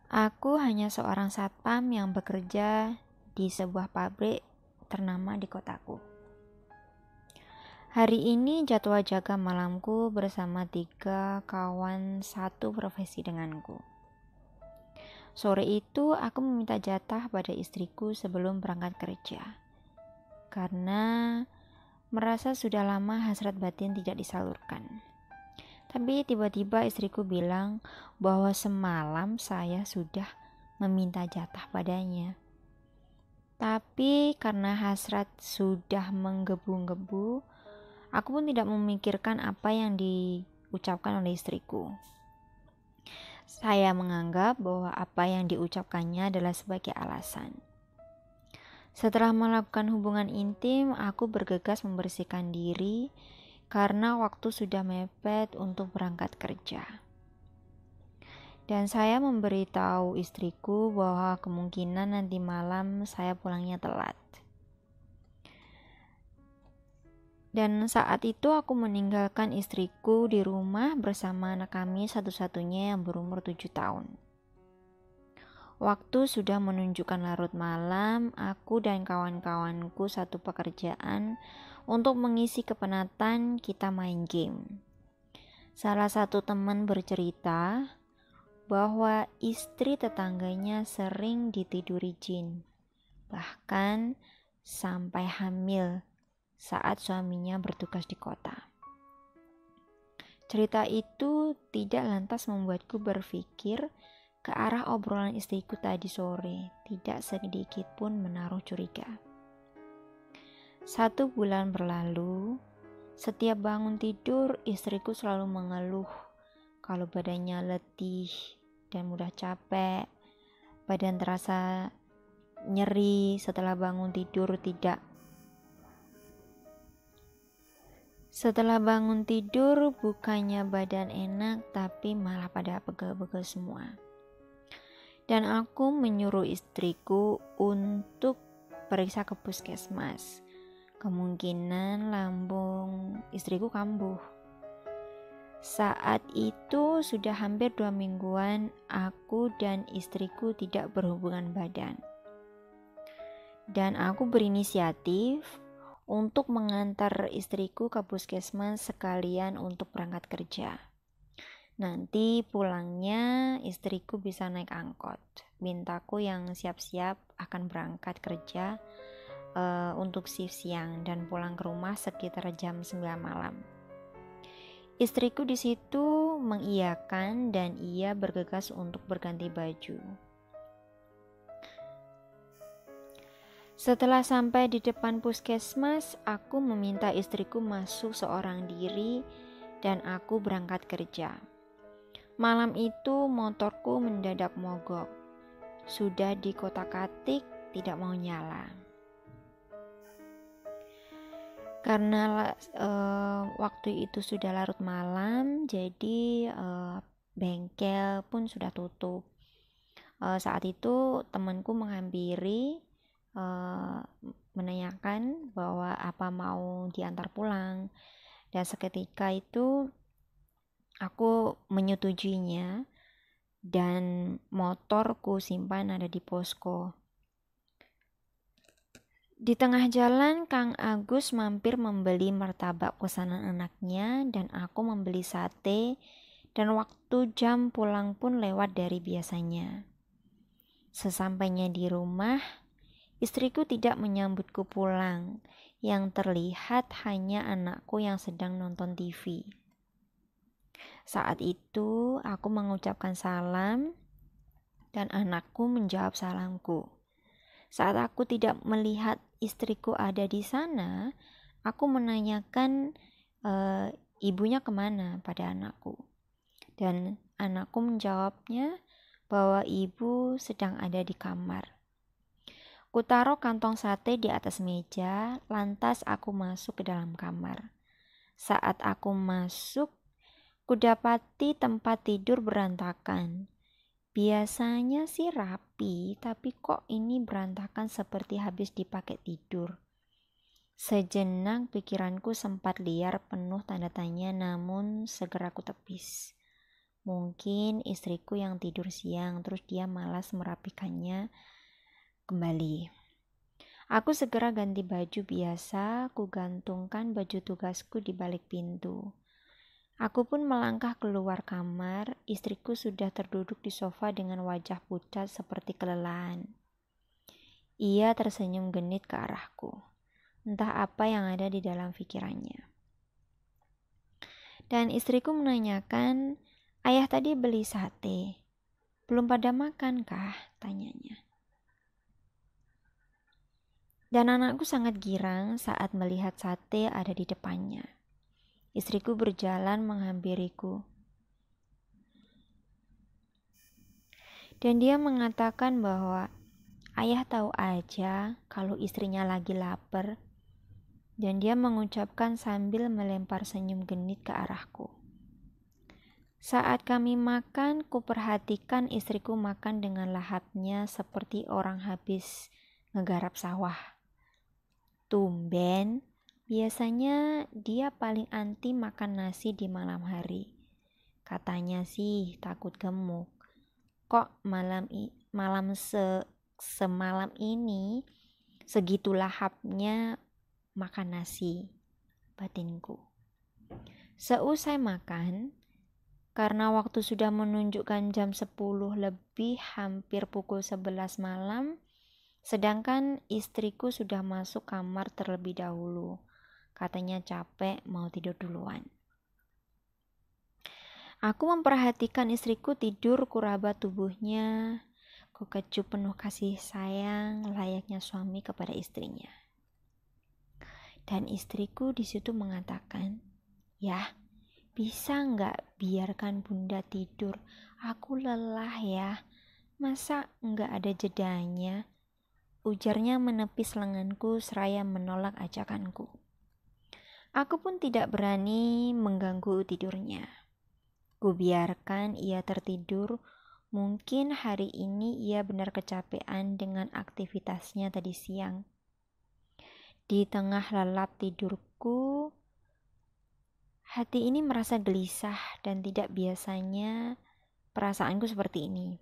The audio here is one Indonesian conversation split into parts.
Aku hanya seorang satpam yang bekerja di sebuah pabrik ternama di kotaku. Hari ini jadwal jaga malamku bersama 3 kawan satu profesi denganku. Sore itu aku meminta jatah pada istriku sebelum berangkat kerja. Karena merasa sudah lama hasrat batin tidak disalurkan. Tapi tiba-tiba istriku bilang bahwa semalam saya sudah meminta jatah padanya. Tapi karena hasrat sudah menggebu-gebu, aku pun tidak memikirkan apa yang diucapkan oleh istriku. Saya menganggap bahwa apa yang diucapkannya adalah sebagai alasan. Setelah melakukan hubungan intim, aku bergegas membersihkan diri karena waktu sudah mepet untuk berangkat kerja. Dan saya memberitahu istriku bahwa kemungkinan nanti malam saya pulangnya telat. Dan saat itu aku meninggalkan istriku di rumah bersama anak kami satu-satunya yang berumur 7 tahun. Waktu sudah menunjukkan larut malam, aku dan kawan-kawanku satu pekerjaan untuk mengisi kepenatan kita main game. Salah satu teman bercerita bahwa istri tetangganya sering ditiduri jin, bahkan sampai hamil saat suaminya bertugas di kota. Cerita itu tidak lantas membuatku berpikir ke arah obrolan istriku tadi sore, tidak sedikit pun menaruh curiga. 1 bulan berlalu, setiap bangun tidur istriku selalu mengeluh kalau badannya letih dan mudah capek, badan terasa nyeri setelah bangun tidur Setelah bangun tidur bukannya badan enak tapi malah pada pegel-pegel semua. Dan aku menyuruh istriku untuk periksa ke puskesmas. Kemungkinan lambung istriku kambuh. Saat itu sudah hampir 2 mingguan aku dan istriku tidak berhubungan badan. Dan aku berinisiatif untuk mengantar istriku ke puskesmas sekalian untuk berangkat kerja. Nanti pulangnya istriku bisa naik angkot. Mintaku yang siap-siap akan berangkat kerja untuk shift siang dan pulang ke rumah sekitar jam 9 malam. Istriku di situ mengiyakan dan ia bergegas untuk berganti baju. Setelah sampai di depan puskesmas, aku meminta istriku masuk seorang diri dan aku berangkat kerja. Malam itu motorku mendadak mogok. Sudah dikotak-katik, tidak mau nyala. Karena waktu itu sudah larut malam, jadi bengkel pun sudah tutup. Saat itu temanku menghampiri, menanyakan bahwa apa mau diantar pulang. Dan seketika itu aku menyetujuinya dan motorku simpan ada di posko. Di tengah jalan, Kang Agus mampir membeli martabak pesanan anaknya dan aku membeli sate dan waktu jam pulang pun lewat dari biasanya. Sesampainya di rumah, istriku tidak menyambutku pulang. Yang terlihat hanya anakku yang sedang nonton TV. Saat itu aku mengucapkan salam dan anakku menjawab salamku. Saat aku tidak melihat istriku ada di sana, aku menanyakan ibunya kemana pada anakku. Dan anakku menjawabnya bahwa ibu sedang ada di kamar. Kutaruh kantong sate di atas meja, lantas aku masuk ke dalam kamar. Saat aku masuk, kudapati tempat tidur berantakan. Biasanya sih rapi, tapi kok ini berantakan seperti habis dipakai tidur. Sejenak pikiranku sempat liar penuh tanda tanya, namun segera ku tepis. Mungkin istriku yang tidur siang, terus dia malas merapikannya kembali. Aku segera ganti baju biasa, ku gantungkan baju tugasku di balik pintu. Aku pun melangkah keluar kamar, istriku sudah terduduk di sofa dengan wajah pucat seperti kelelahan. Ia tersenyum genit ke arahku. Entah apa yang ada di dalam pikirannya. Dan istriku menanyakan, "Ayah tadi beli sate. Belum pada makan kah?" tanyanya. Dan anakku sangat girang saat melihat sate ada di depannya. Istriku berjalan menghampiriku. Dan dia mengatakan bahwa ayah tahu aja kalau istrinya lagi lapar. Dan dia mengucapkan sambil melempar senyum genit ke arahku. Saat kami makan, kuperhatikan istriku makan dengan lahapnya seperti orang habis ngegarap sawah. Tumben, biasanya dia paling anti makan nasi di malam hari. Katanya sih takut gemuk. Kok semalam ini segitu lahapnya makan nasi, batinku. Seusai makan, karena waktu sudah menunjukkan jam 10 lebih, hampir pukul 11 malam, sedangkan istriku sudah masuk kamar terlebih dahulu. Katanya capek, mau tidur duluan. Aku memperhatikan istriku tidur, kuraba tubuhnya, kukecup penuh kasih sayang layaknya suami kepada istrinya. Dan istriku di situ mengatakan, "Yah, bisa nggak biarkan bunda tidur? Aku lelah ya. Masa nggak ada jedanya?" Ujarnya menepis lenganku seraya menolak ajakanku. Aku pun tidak berani mengganggu tidurnya. Kubiarkan ia tertidur. Mungkin hari ini ia benar kecapean dengan aktivitasnya tadi siang. Di tengah lelap tidurku, hati ini merasa gelisah dan tidak biasanya perasaanku seperti ini.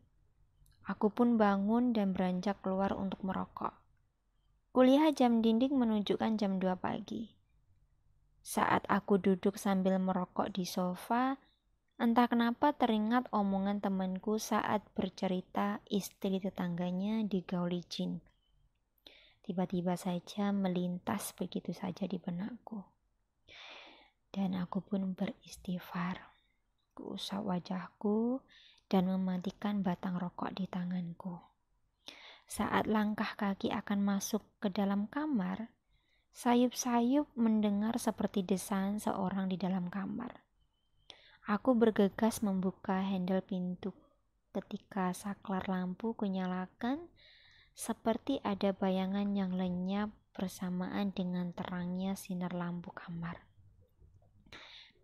Aku pun bangun dan beranjak keluar untuk merokok. Kulihat jam dinding menunjukkan jam 2 pagi. Saat aku duduk sambil merokok di sofa, entah kenapa teringat omongan temanku saat bercerita istri tetangganya digauli jin. Tiba-tiba saja melintas begitu saja di benakku. Dan aku pun beristighfar. Kuusap wajahku dan mematikan batang rokok di tanganku. Saat langkah kaki akan masuk ke dalam kamar, sayup-sayup mendengar seperti desaan seorang di dalam kamar. Aku bergegas membuka handle pintu. Ketika saklar lampu kunyalakan, seperti ada bayangan yang lenyap bersamaan dengan terangnya sinar lampu kamar.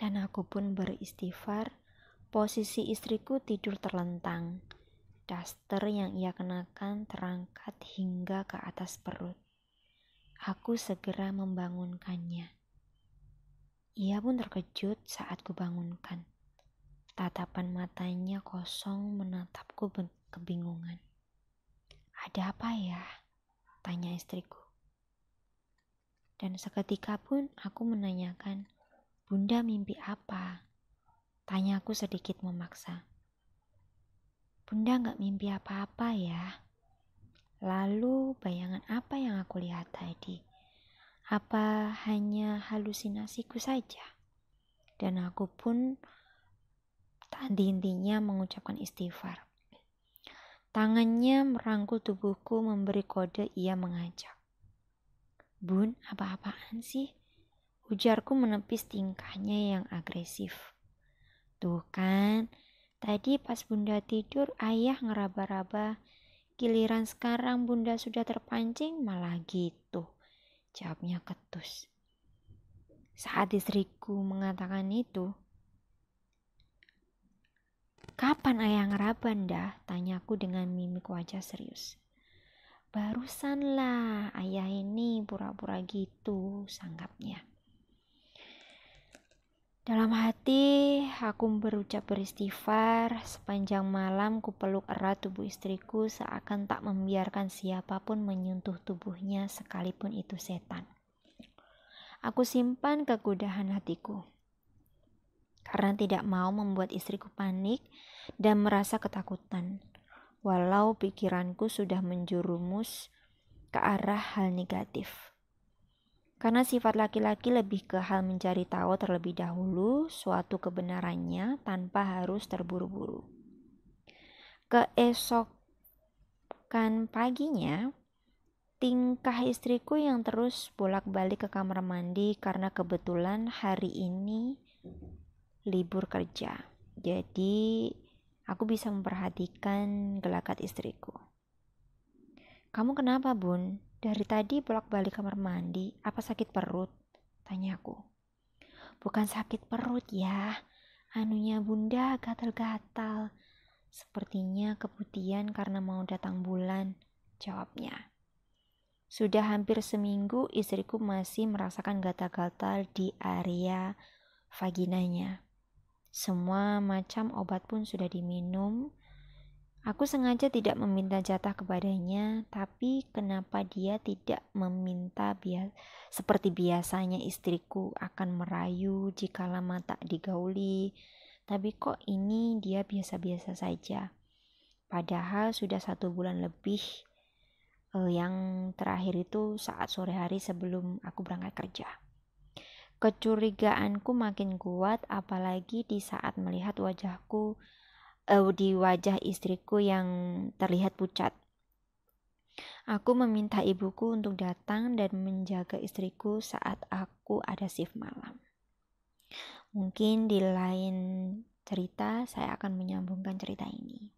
Dan aku pun beristighfar. Posisi istriku tidur terlentang. Daster yang ia kenakan terangkat hingga ke atas perut. Aku segera membangunkannya. Ia pun terkejut saat kubangunkan. Tatapan matanya kosong menatapku kebingungan. "Ada apa ya?" tanya istriku. Dan seketika pun aku menanyakan, "Bunda mimpi apa?" Tanyaku sedikit memaksa. "Bunda gak mimpi apa-apa ya. Lalu bayangan apa yang aku lihat tadi? Apa hanya halusinasiku saja?" Dan aku pun henti-hentinya mengucapkan istighfar. Tangannya merangkul tubuhku memberi kode ia mengajak. "Bun, apa-apaan sih?" ujarku menepis tingkahnya yang agresif. "Tuh kan, tadi pas bunda tidur ayah ngeraba-raba. Giliran sekarang bunda sudah terpancing malah gitu," jawabnya ketus. Saat istriku mengatakan itu, "Kapan ayah ngeraba ndah?" tanyaku dengan mimik wajah serius. "Barusan lah, ayah ini pura-pura gitu," sanggapnya. Dalam hati, aku berucap beristighfar. Sepanjang malam kupeluk erat tubuh istriku seakan tak membiarkan siapapun menyentuh tubuhnya sekalipun itu setan. Aku simpan kegundahan hatiku karena tidak mau membuat istriku panik dan merasa ketakutan. Walau pikiranku sudah menjerumus ke arah hal negatif. Karena sifat laki-laki lebih ke hal mencari tahu terlebih dahulu suatu kebenarannya tanpa harus terburu-buru. Keesokan paginya, tingkah istriku yang terus bolak-balik ke kamar mandi karena kebetulan hari ini libur kerja. Jadi, aku bisa memperhatikan gelagat istriku. "Kamu kenapa, Bun? Dari tadi bolak-balik kamar mandi, apa sakit perut?" tanyaku. "Bukan sakit perut ya, anunya Bunda gatal-gatal. Sepertinya keputihan karena mau datang bulan," jawabnya. Sudah hampir seminggu istriku masih merasakan gatal-gatal di area vaginanya. Semua macam obat pun sudah diminum. Aku sengaja tidak meminta jatah kepadanya, tapi kenapa dia tidak meminta seperti biasanya istriku akan merayu jika lama tak digauli, tapi kok ini dia biasa-biasa saja. Padahal sudah 1 bulan lebih, yang terakhir itu saat sore hari sebelum aku berangkat kerja. Kecurigaanku makin kuat apalagi di saat melihat di wajah istriku yang terlihat pucat. Aku meminta ibuku untuk datang dan menjaga istriku saat aku ada shift malam. Mungkin di lain cerita saya akan menyambungkan cerita ini.